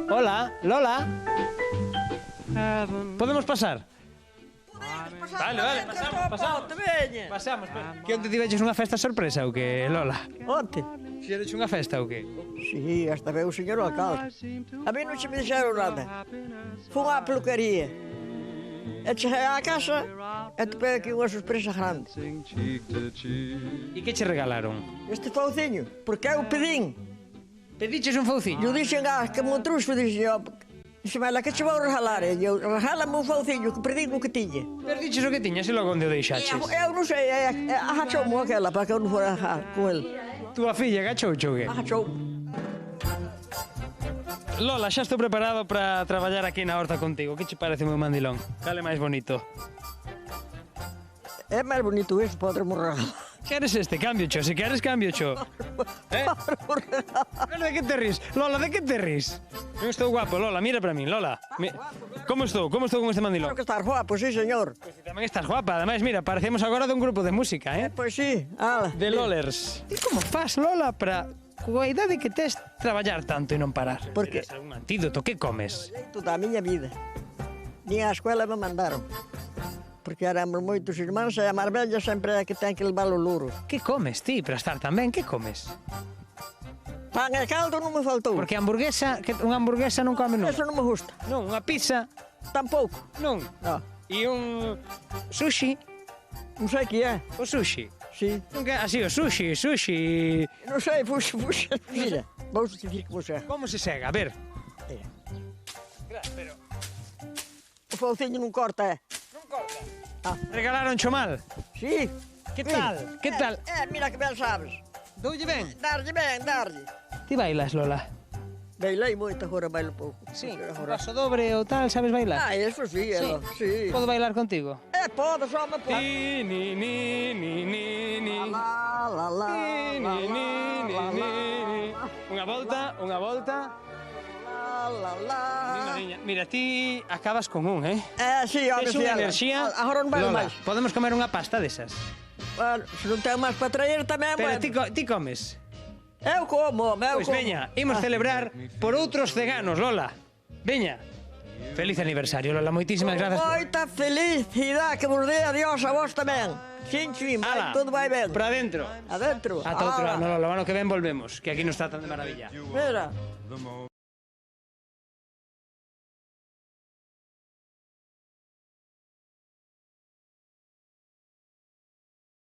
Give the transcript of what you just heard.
Hola, Lola. Podemos pasar? Vale, pasamos. Pasamos. Que onte tiveches unha festa sorpresa ou que, Lola? Onte? Fixereche unha festa ou que? Sí, hasta veu o señor alcalde. A mí non se me dixeron nada. Fui á peluquería. E cheguei á casa e topei aquí unha sorpresa grande. E que che regalaron? Este fauciño, porque eu pedín. Pediches un fauciño? Eu dixen que me truxo, dixen eu. Dixen, ela, que che vou regalar? E eu, regálame un fauciño que pedín o que tiña. Perdiches o que tiñas e logo onde o deixaches? Eu non sei, agachou-me aquela para que eu non fora con ele. Túa filla agachouche ou que? Agachou-me. Lola, xa estou preparado para traballar aquí na horta contigo. Que che parece o meu mandilón? Cal é máis bonito? É máis bonito isto para outro me regalar. Queres este? Cambio cho, se queres cambio cho. Pero de que te ris? Lola, de que te ris? Non estou guapo, Lola, mira para min, Lola. Como estou? Como estou con este mandilón? Tengo que estar guapo, sí, señor. Pois tamén estás guapa, ademais, mira, parecemos agora dun grupo de música, Pois sí, ala. De Lolers. E como fas, Lola, para coa idade que tes traballar tanto e non parar? Por que? Teres algún antídoto, que comes? Toda a miña vida. Nin á escola me mandaron. Porque éramos moitos irmáns e a Marbella sempre é que ten que levar o louro. Que comes ti para estar tan ben? Que comes? Pan e caldo non me faltou. Porque a hamburguesa, unha hamburguesa non come nunca. Eso non me gusta. Non, unha pizza, Tampouco. non. No. E un sushi, Non sei que é. o sushi. Sí. Non que así o sushi. Non sei, fuxa. Mira, vou dicir que você. Como se sega? A ver. Pero... O fauciño non corta, Non corta. Ah. Regalaron cho mal. Sí. Que tal? Que tal? Mira que ben sabes. Doulle ben? Darlle ben, darlle. Ti bailas, Lola? Bailei moito, agora bailo pouco. Sí, Agora. paso dobre ou tal, sabes bailar? Eso sí, ela. Sí. Podo bailar contigo? Podes, home, podes. Ti, ni. La, la, la, Ni. Unha volta. la, la. Mira, ti acabas con un, eh? Sí, home, Tes sí, unha ela. enerxía. Agora non bailo Lola, máis. podemos comer unha pasta desas. Bueno, se non ten máis para traer tamén, Pero bueno. ti comes. Eu como, eu Pois como. veña, imos celebrar por outros ceganos, Lola. Veña. Feliz aniversario, Lola, moitísimas grazas. Moita felicidade, que vos dé a Dios a vos tamén. Chin, Ala, todo vai ben. Para adentro. Adentro. Ata outro ano, Lola, o ano que ven volvemos, que aquí nos tratan de maravilla. Mira.